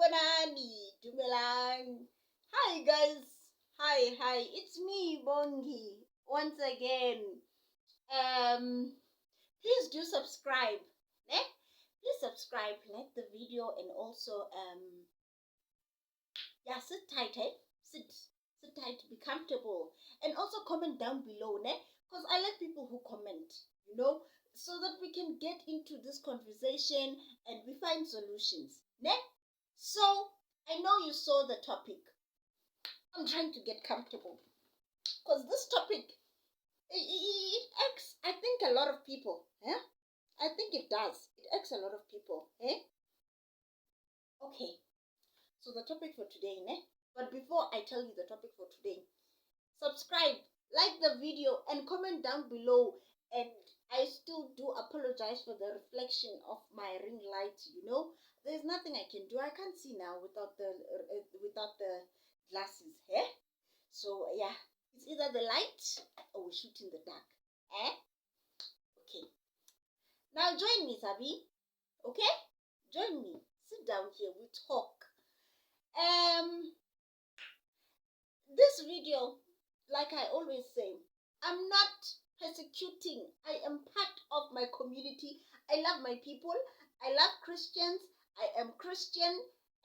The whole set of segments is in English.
Sanibonani, Dumelang. Hi guys. Hi. It's me, Bongi. Once again. Please do subscribe. Eh? Please subscribe, like the video, and also yeah, sit tight, eh? Sit tight, be comfortable. And also comment down below, ne? Because I like people who comment, so that we can get into this conversation and we find solutions. Ne? So I know you saw the topic. I'm trying to get comfortable. Because this topic it irks, I think, a lot of people. Eh? I think it does. It irks a lot of people. Eh? Okay. So the topic for today, ne? But before I tell you the topic for today, subscribe, like the video, and comment down below. And I still do apologize for the reflection of my ring light. There's nothing I can do. I can't see now without the glasses. Eh? So yeah, it's either the light or we shoot in the dark. Eh? Okay. Now join me, Sabi. Okay? Join me. Sit down here. We talk. This video, like I always say, I'm not persecuting. I am part of my community. I love my people. I love Christians. I am Christian.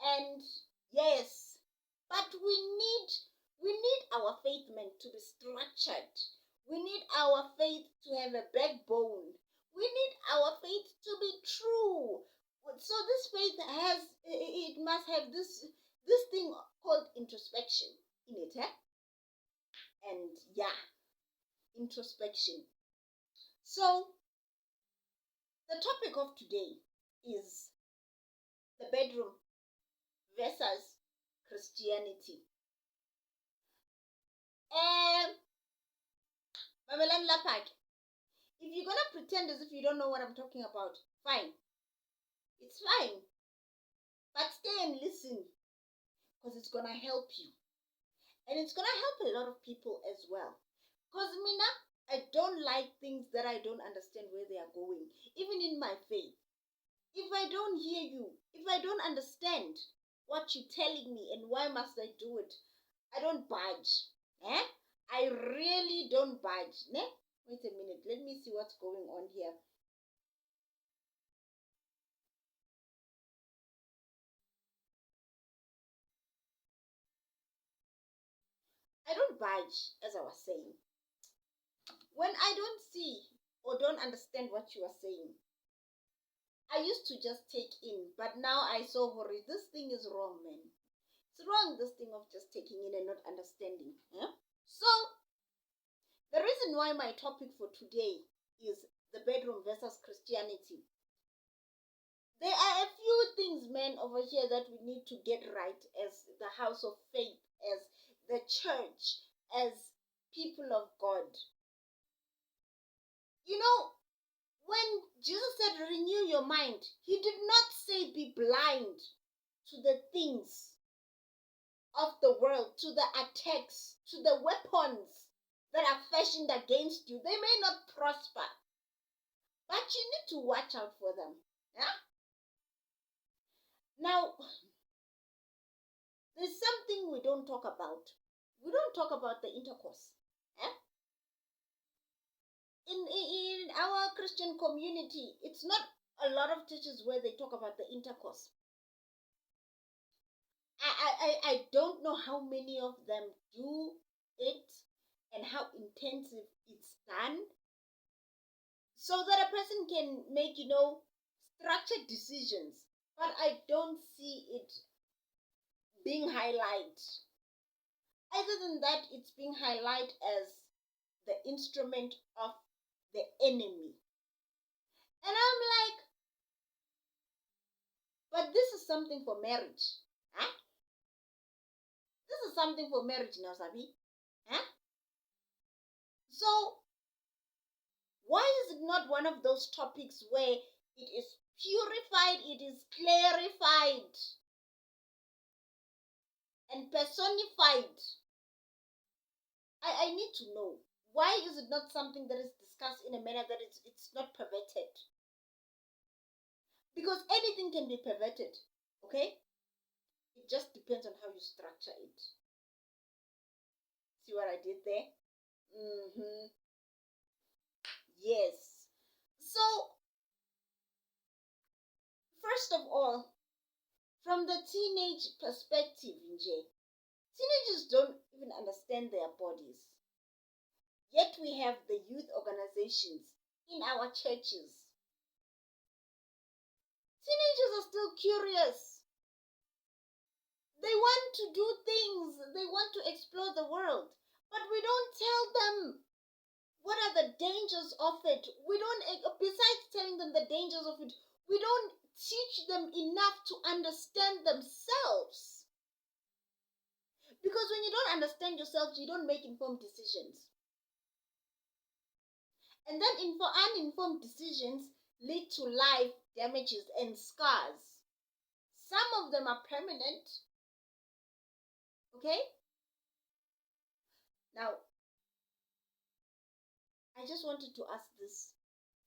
And yes, but we need our faith meant to be structured. We need our faith to have a backbone. We need our faith to be true. So this faith must have this thing called introspection in it, eh? And yeah, introspection. So the topic of today is the bedroom versus Christianity. Mamelani Lapak, if you're gonna pretend as if you don't know what I'm talking about, fine. It's fine. But stay and listen, because it's gonna help you. And it's gonna help a lot of people as well. Because Mina, I don't like things that I don't understand where they are going. Even in my faith. If I don't hear you, if I don't understand what you're telling me and why must I do it, I don't budge. Eh? I really don't budge. Ne? Wait a minute. Let me see what's going on here. I don't budge, as I was saying. When I don't see or don't understand what you are saying, I used to just take in, but now I saw, Hori, this thing is wrong, man. It's wrong, this thing of just taking in and not understanding. Yeah? So, the reason why my topic for today is the bedroom versus Christianity. There are a few things, man, over here that we need to get right as the house of faith, as the church, as people of God. When Jesus said renew your mind, he did not say be blind to the things of the world, to the attacks, to the weapons that are fashioned against you. They may not prosper, but you need to watch out for them. Yeah? Now, there's something we don't talk about. We don't talk about the intercourse. Yeah? In our Christian community, it's not a lot of churches where they talk about the intercourse. I don't know how many of them do it and how intensive it's done, so that a person can make, structured decisions. But I don't see it being highlighted. Other than that, it's being highlighted as the instrument of the enemy. And I'm like, but this is something for marriage. Huh? This is something for marriage now, Sabi. Huh? So, why is it not one of those topics where it is purified, it is clarified, and personified? I need to know. Why is it not something that is discussed in a manner that it's not perverted? Because anything can be perverted, okay? It just depends on how you structure it. See what I did there? Mm-hmm. Yes. So, first of all, from the teenage perspective, Nje, teenagers don't even understand their bodies. Yet we have the youth organizations in our churches. Teenagers are still curious. They want to do things, they want to explore the world. But we don't tell them what are the dangers of it. We don't, besides telling them the dangers of it, we don't teach them enough to understand themselves. Because when you don't understand yourself, you don't make informed decisions. And then uninformed decisions lead to life damages and scars. Some of them are permanent. Okay? Now, I just wanted to ask this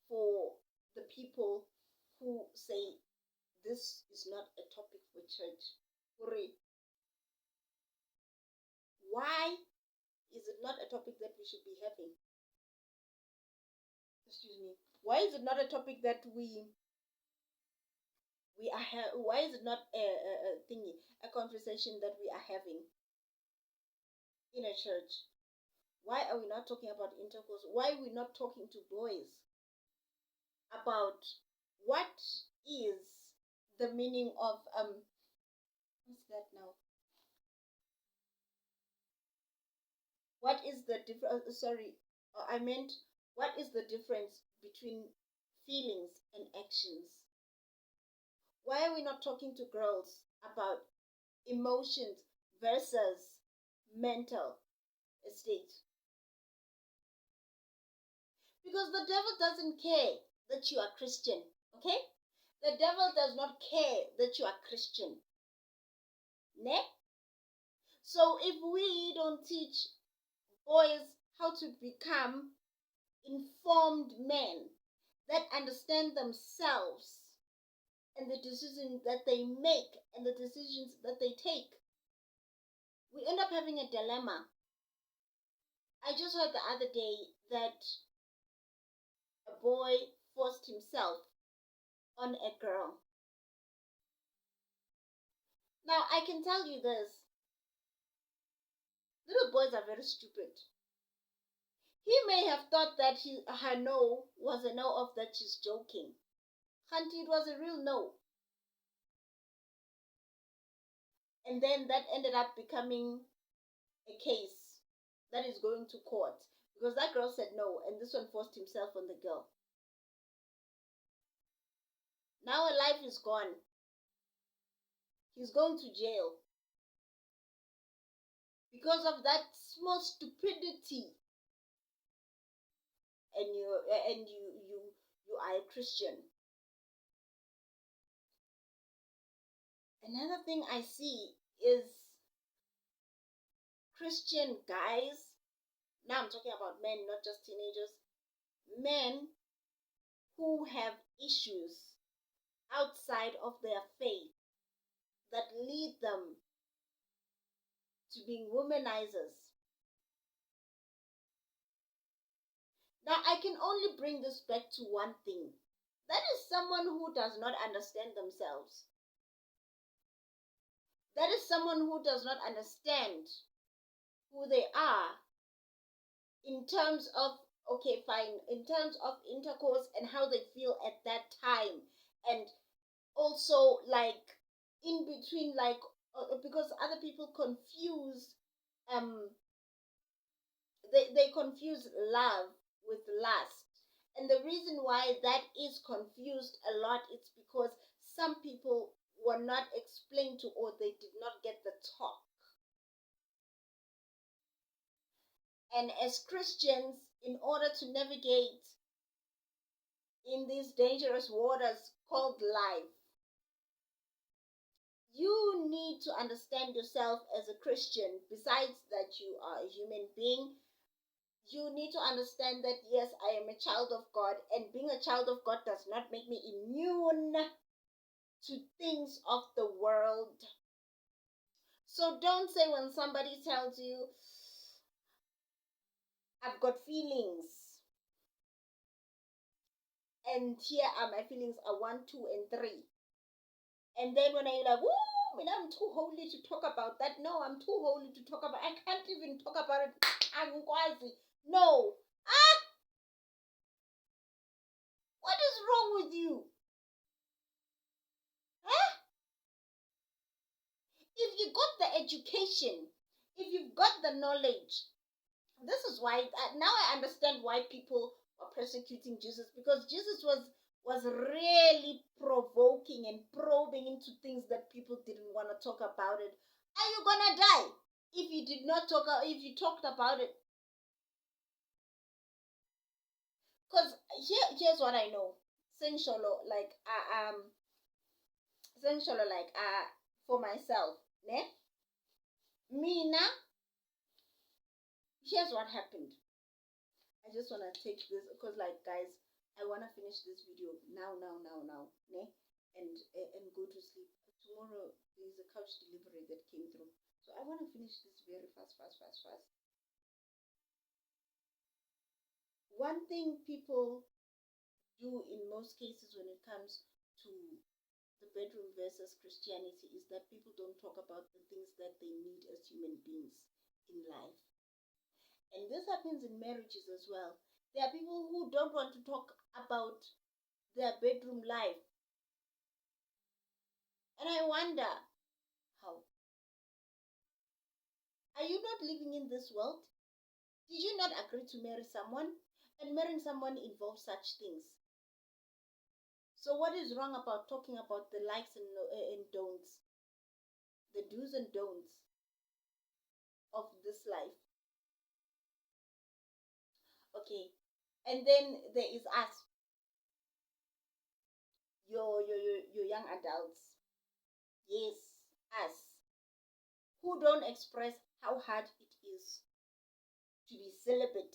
for the people who say this is not a topic for church. Why is it not a topic that we should be having? Excuse me. Why is it not a topic that we are why is it not a thingy, a conversation that we are having in a church? Why are we not talking about intercourse? Why are we not talking to boys about what is the meaning of what's that now? What is the difference? Sorry, I meant what is the difference between feelings and actions? Why are we not talking to girls about emotions versus mental state? Because the devil doesn't care that you are Christian, okay? The devil does not care that you are Christian. Ne? So if we don't teach boys how to become informed men that understand themselves and the decisions that they make and the decisions that they take, we end up having a dilemma. I just heard the other day that a boy forced himself on a girl. Now, I can tell you this, little boys are very stupid. He may have thought that her no was a no of that she's joking. Khanti, it was a real no. And then that ended up becoming a case that is going to court because that girl said no and this one forced himself on the girl. Now her life is gone. He's going to jail because of that small stupidity. And you are a Christian. Another thing I see is Christian guys. Now I'm talking about men, not just teenagers. Men who have issues outside of their faith that lead them to being womanizers. Now, I can only bring this back to one thing. That is someone who does not understand themselves. That is someone who does not understand who they are in terms of, okay, fine, in terms of intercourse and how they feel at that time. And also, like, in between, like, because other people confuse, they confuse love with lust. And the reason why that is confused a lot is because some people were not explained to or they did not get the talk. And as Christians, in order to navigate in these dangerous waters called life, you need to understand yourself as a Christian. Besides that you are a human being, you need to understand that yes, I am a child of God, and being a child of God does not make me immune to things of the world. So don't say when somebody tells you, I've got feelings, and here are my feelings are 1, 2, and 3. And then when you're like, "Woo, man, I'm too holy to talk about that." No, I'm too holy to talk about. I can't even talk about it. I'm quasi. No. Ah, what is wrong with you? Huh? If you got the education, if you've got the knowledge, this is why now I understand why people were persecuting Jesus, because Jesus was really provoking and probing into things that people didn't want to talk about it. Are you gonna die if you did not talk? If you talked about it? Because here's what I know. Sensual, like sensual, like for myself, ne? Mina, here's what happened. I just wanna take this because, like, guys, I wanna finish this video now, ne? And go to sleep. Tomorrow there's a couch delivery that came through, so I wanna finish this very fast. One thing people do in most cases when it comes to the bedroom versus Christianity is that people don't talk about the things that they need as human beings in life. And this happens in marriages as well. There are people who don't want to talk about their bedroom life. And I wonder, how? Are you not living in this world? Did you not agree to marry someone? And marrying someone involves such things. So what is wrong about talking about the likes and don'ts, the do's and don'ts of this life? Okay, and then there is us, your young adults. Yes, us, who don't express how hard it is to be celibate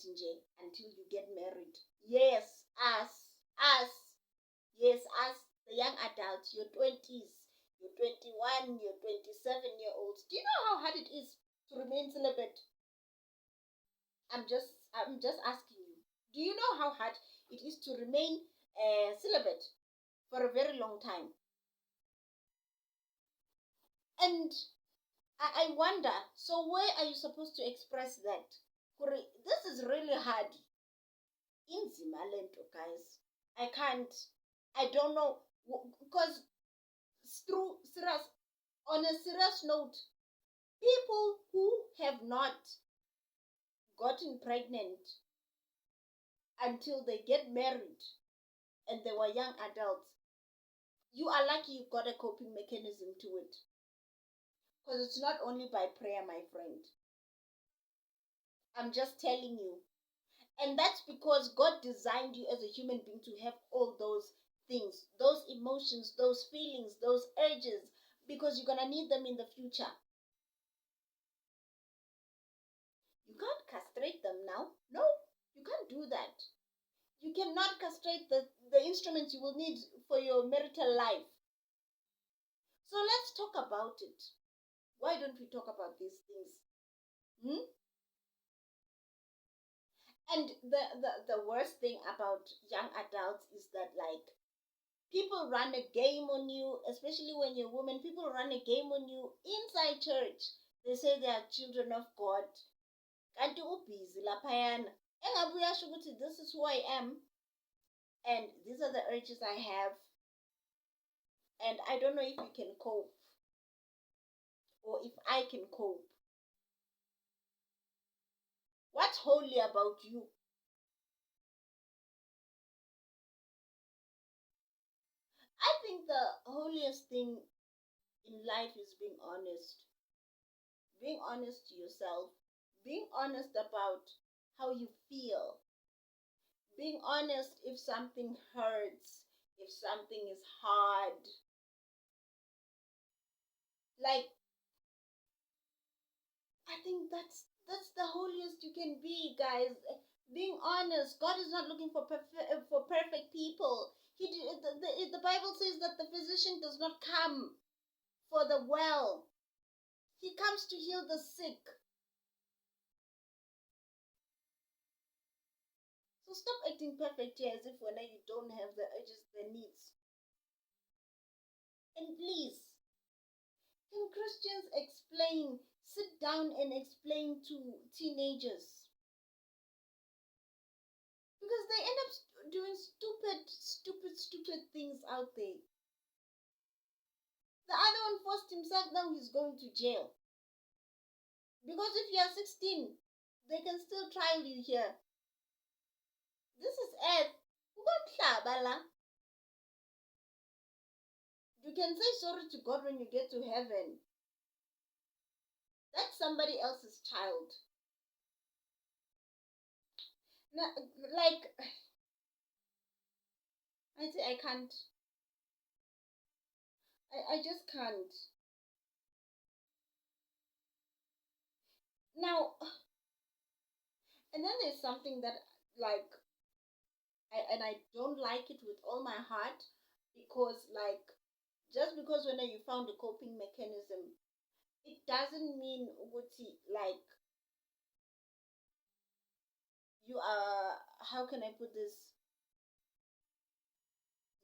until you get married. Yes, us, yes, us, the young adults, your 20s, your 21, your 27-year-olds. Do you know how hard it is to remain celibate? I'm just asking you. Do you know how hard it is to remain celibate for a very long time? And I wonder, so where are you supposed to express that? This is really hard. Inzima lento, guys. I can't. I don't know, because through serious, on a serious note, people who have not gotten pregnant until they get married and they were young adults, you are lucky you got a coping mechanism to it. Because it's not only by prayer, my friend. I'm just telling you. And that's because God designed you as a human being to have all those things, those emotions, those feelings, those urges, because you're going to need them in the future. You can't castrate them now. No, you can't do that. You cannot castrate the instruments you will need for your marital life. So let's talk about it. Why don't we talk about these things? And the worst thing about young adults is that, like, people run a game on you, especially when you're a woman. People run a game on you inside church. They say they are children of God. Kanti ubhizi laphayana. Engabe uyasho ukuthi this is who I am, and these are the urges I have, and I don't know if you can cope or if I can cope. What's holy about you? I think the holiest thing in life is being honest. Being honest to yourself. Being honest about how you feel. Being honest if something hurts, if something is hard. Like, I think that's the holiest you can be, guys. Being honest. God is not looking for perfect people. The Bible says that the physician does not come for the well. He comes to heal the sick. So stop acting perfect here as if when you don't have the urges, the needs. And please, can Christians sit down and explain to teenagers? Because they end up doing stupid things out there. The other one forced himself, now he's going to jail. Because if you are 16, they can still trial you here. This is earth. You can say sorry to God when you get to heaven. That's somebody else's child. Now, like, I say I can't. I just can't. Now, and then there's something that, like, I don't like it with all my heart, because, like, just because when you found a coping mechanism, it doesn't mean like you are, how can I put this,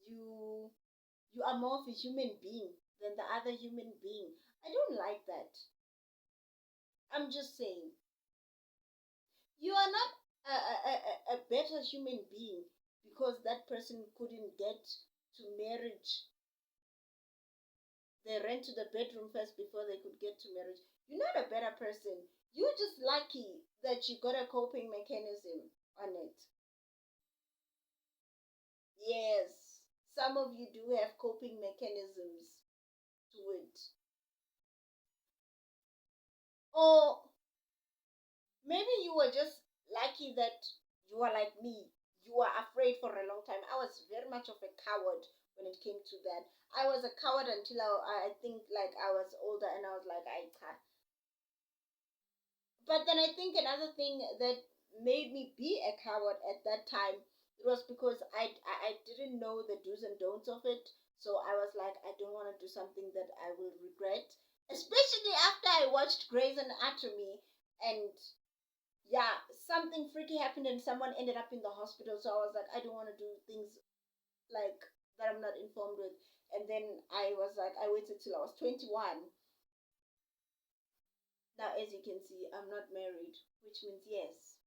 you you are more of a human being than the other human being. I don't like that. I'm just saying, you are not a better human being because that person couldn't get to marriage. They ran to the bedroom first before they could get to marriage. You're not a better person. You're just lucky that you got a coping mechanism on it. Yes, some of you do have coping mechanisms to it. Or maybe you were just lucky that you are like me. You were afraid for a long time. I was very much of a coward when it came to that. I was a coward until I think like I was older and I was like, I can't. But then I think another thing that made me be a coward at that time, it was because I didn't know the do's and don'ts of it. So I was like, I don't want to do something that I will regret. Especially after I watched Grey's Anatomy, and yeah, something freaky happened and someone ended up in the hospital. So I was like, I don't want to do things like that I'm not informed with. And then I was like, I waited till I was 21. Now, as you can see, I'm not married, which means yes,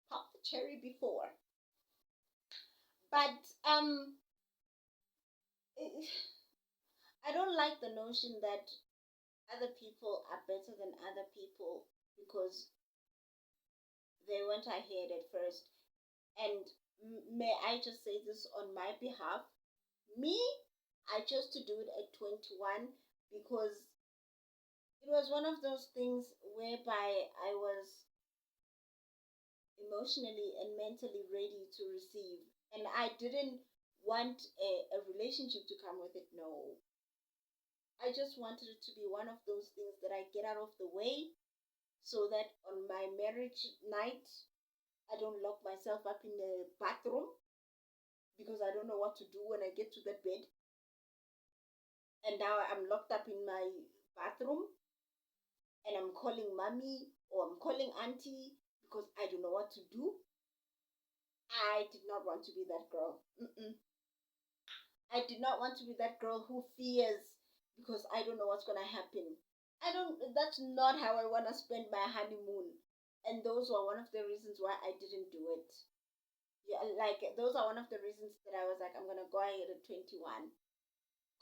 pop the cherry before. But I don't like the notion that other people are better than other people because they went ahead at first. And may I just say this on my behalf? Me, I chose to do it at 21 because it was one of those things whereby I was emotionally and mentally ready to receive. And I didn't want a relationship to come with it. No. I just wanted it to be one of those things that I get out of the way so that on my marriage night, I don't lock myself up in the bathroom because I don't know what to do when I get to that bed. And now I'm locked up in my bathroom and I'm calling mommy or I'm calling auntie because I don't know what to do. I did not want to be that girl. Mm-mm. I did not want to be that girl who fears because I don't know what's going to happen. That's not how I want to spend my honeymoon. And those were one of the reasons why I didn't do it. Yeah, like those are one of the reasons that I was like, I'm going to go ahead at 21.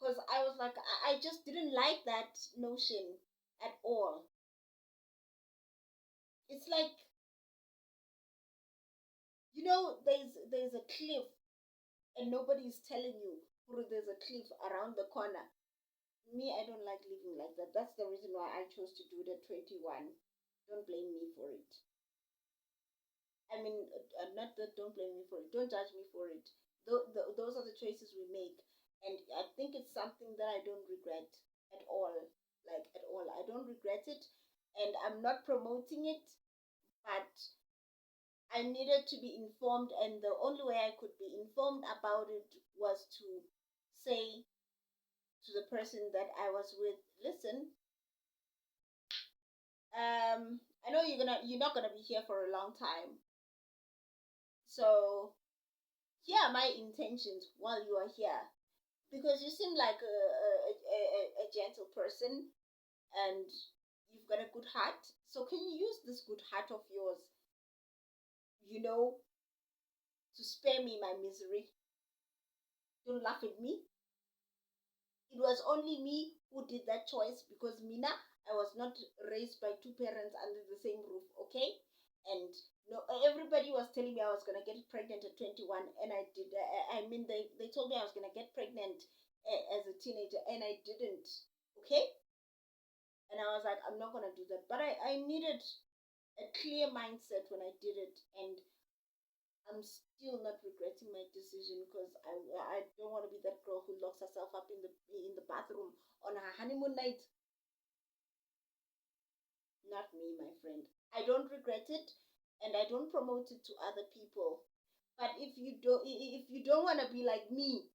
Because I was like, I just didn't like that notion at all. It's like, there's a cliff and nobody's telling you, "Oh, there's a cliff around the corner." Me, I don't like living like that. That's the reason why I chose to do it at 21. Don't blame me for it. I mean, not that don't blame me for it. Don't judge me for it. Those are the choices we make. And I think it's something that I don't regret at all. Like, at all. I don't regret it. And I'm not promoting it. But I needed to be informed. And the only way I could be informed about it was to say, to the person that I was with, listen, I know you're not gonna be here for a long time. So here are my intentions while you are here. Because you seem like a gentle person and you've got a good heart. So can you use this good heart of yours, you know, to spare me my misery? Don't laugh at me. It was only me who did that choice because Mina, I was not raised by two parents under the same roof, okay? And no, everybody was telling me I was gonna get pregnant at 21, and I did. I mean, they told me I was gonna get pregnant as a teenager, and I didn't, okay? And I was like, I'm not gonna do that. But I needed a clear mindset when I did it, and I'm still not regretting my decision because I don't want to be that girl who locks herself up in the bathroom on her honeymoon night. Not me, my friend. I don't regret it, and I don't promote it to other people. But if you don't want to be like me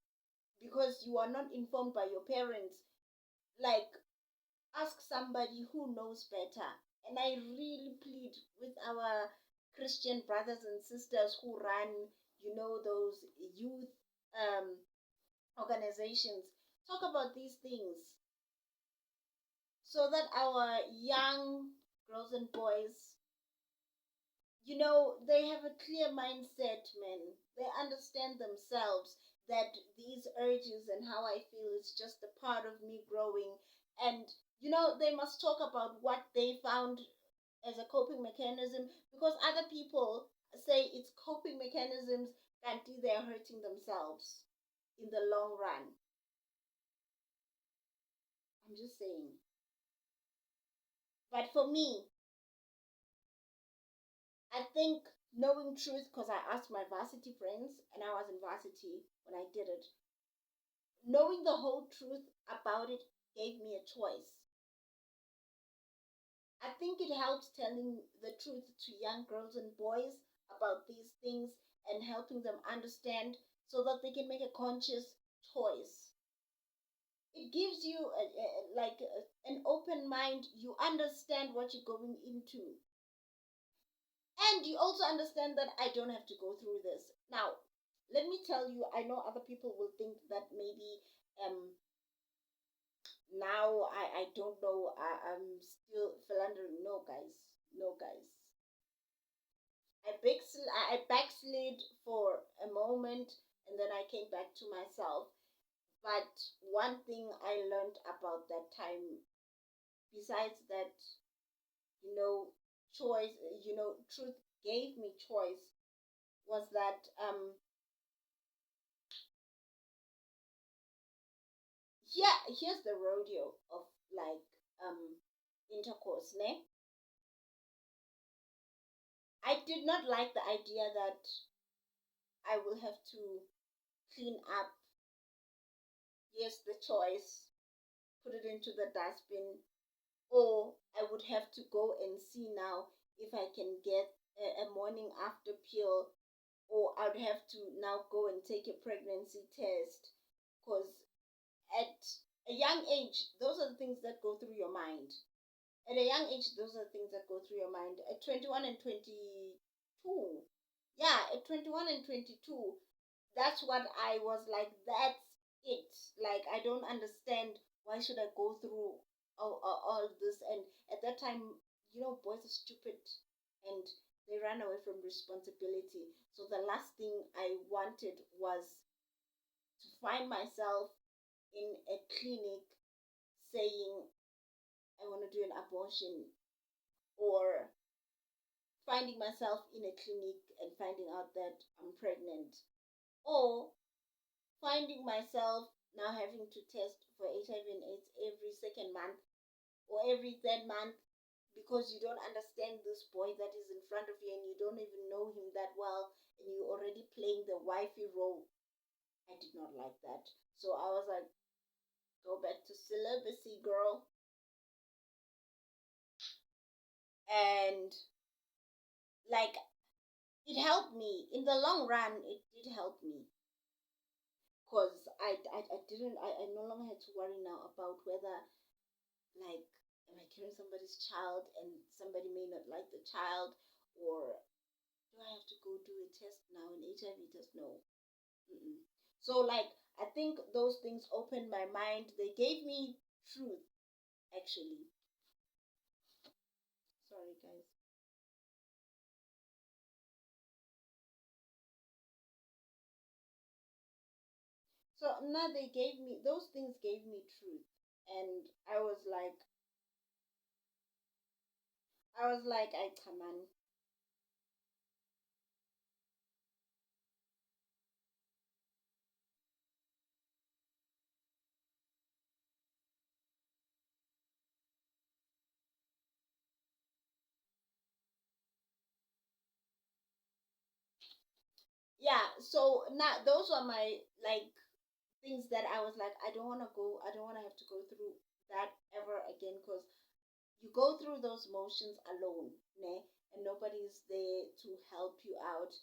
because you are not informed by your parents, like ask somebody who knows better. And I really plead with our Christian brothers and sisters who run, those youth um, organizations. Talk about these things so that our young girls and boys, they have a clear mindset, man. They understand themselves that these urges and how I feel is just a part of me growing. And, they must talk about what they found as a coping mechanism because other people say it's coping mechanisms that they're hurting themselves in the long run. I'm just saying. But for me, I think knowing truth, because I asked my varsity friends and I was in varsity when I did it, knowing the whole truth about it gave me a choice. I think it helps telling the truth to young girls and boys about these things and helping them understand so that they can make a conscious choice. It gives you an open mind. You understand what you're going into. And you also understand that I don't have to go through this. Now, let me tell you, I know other people will think that maybe now I don't know, I'm still philandering. No, guys. No, guys. I backslid for a moment and then I came back to myself. But one thing I learned about that time, besides that, you know, choice, truth gave me choice, was that here's the rodeo of like intercourse, ne? I did not like the idea that I will have to clean up. Yes, the choice, put it into the dustbin, or I would have to go and see now if I can get a morning after pill, or I'd have to now go and take a pregnancy test. Because at a young age, those are the things that go through your mind. At a young age, those are the things that go through your mind. At 21 and 22, yeah, at 21 and 22, that's what I was like, that's it. Like, I don't understand why should I go through all this. And at that time, boys are stupid and they ran away from responsibility. So the last thing I wanted was to find myself in a clinic saying I want to do an abortion, or finding myself in a clinic and finding out that I'm pregnant, or finding myself now having to test for HIV and AIDS every second month or every third month because you don't understand this boy that is in front of you and you don't even know him that well and you're already playing the wifey role. I did not like that. So I was like, go back to celibacy, girl. And like, it helped me. In the long run, it did help me. Because I didn't, I no longer had to worry now about whether, like, am I carrying somebody's child and somebody may not like the child, or do I have to go do a test now, an HIV test? No. Mm-mm. So, like, I think those things opened my mind. They gave me truth, actually. Sorry, guys. So now they gave me those things, gave me truth, and I was like, I come on. Yeah. So now those were my, like, things that I was like, I don't want to go. I don't want to have to go through that ever again, because you go through those motions alone, ne? And nobody's there to help you out.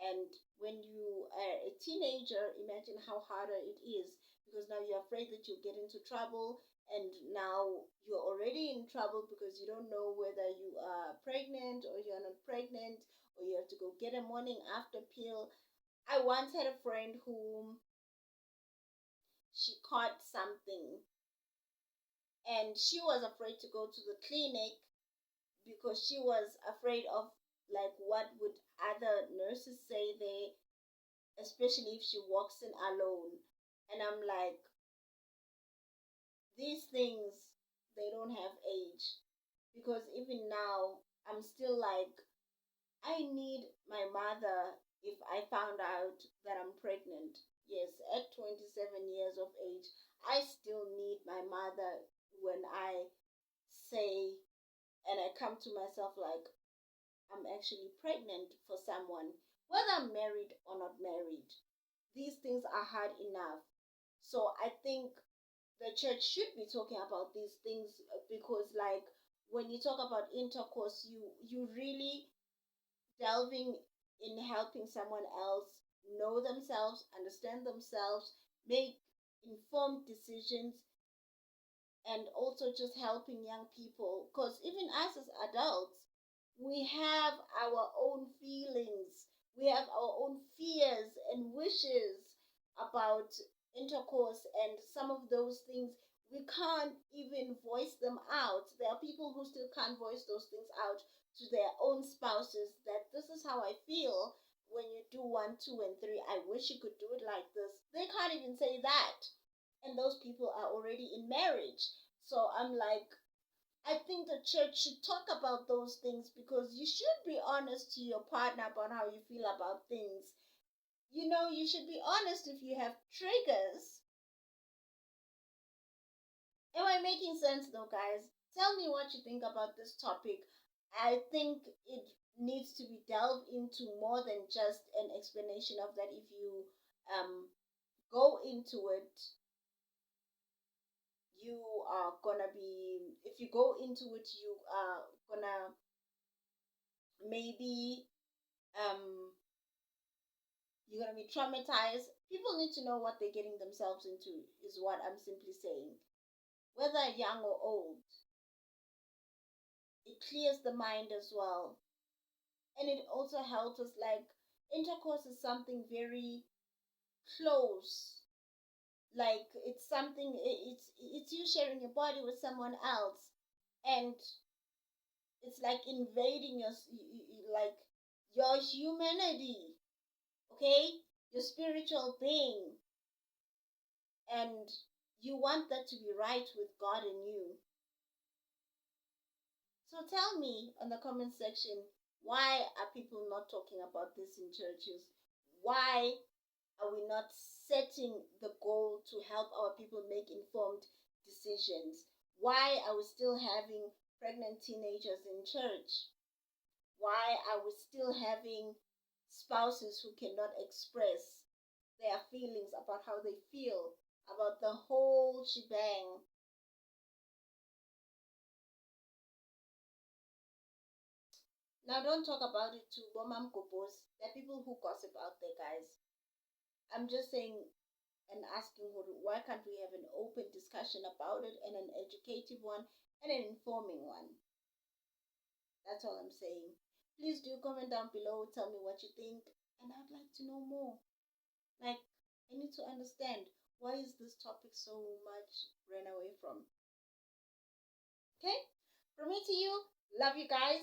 And when you are a teenager, imagine how harder it is, because now you're afraid that you'll get into trouble, and now you're already in trouble because you don't know whether you are pregnant or you're not pregnant, or you have to go get a morning after pill. I once had a friend whom she caught something, and she was afraid to go to the clinic because she was afraid of, like, what would other nurses say there, especially if she walks in alone. And I'm like, these things, they don't have age, because even now I'm still like, I need my mother if I found out that I'm pregnant. Yes, at 27 years of age, I still need my mother when I say, and I come to myself like, I'm actually pregnant for someone, whether I'm married or not married. These things are hard enough. So I think the church should be talking about these things, because, like, when you talk about intercourse, you really delving in helping someone else know themselves, understand themselves, make informed decisions, and also just helping young people, because even us as adults, we have our own feelings, we have our own fears and wishes about intercourse, and some of those things we can't even voice them out. There are people who still can't voice those things out to their own spouses, that this is how I feel when you do one, two, and three. I wish you could do it like this. They can't even say that, and those people are already in marriage. So I'm like, I think the church should talk about those things, because you should be honest to your partner about how you feel about things. You know, you should be honest if you have triggers. Am I making sense though, guys? Tell me what you think about this topic. I think it needs to be delved into more than just an explanation of that. If you go into it, you are gonna be, if you go into it, you are gonna maybe um you're gonna be traumatized. People need to know what they're getting themselves into, is what I'm simply saying. Whether young or old, it clears the mind as well. And it also helps us, like, intercourse is something very close. Like, it's something, it's you sharing your body with someone else, and it's like invading your, like, your humanity, okay, your spiritual being, and you want that to be right with God and you. So tell me on the comment section, why are people not talking about this in churches? Why are we not setting the goal to help our people make informed decisions? Why are we still having pregnant teenagers in church? Why are we still having spouses who cannot express their feelings about how they feel about the whole shebang? Now, don't talk about it to Bomam Kopos. There are people who gossip out there, guys. I'm just saying, and asking why can't we have an open discussion about it, and an educative one and an informing one. That's all I'm saying. Please do comment down below, tell me what you think, and I'd like to know more. Like, I need to understand, why is this topic so much ran away from? Okay? From me to you, love you guys.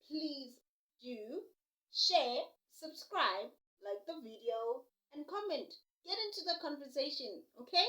Please do share, subscribe, like the video, and comment. Get into the conversation, okay?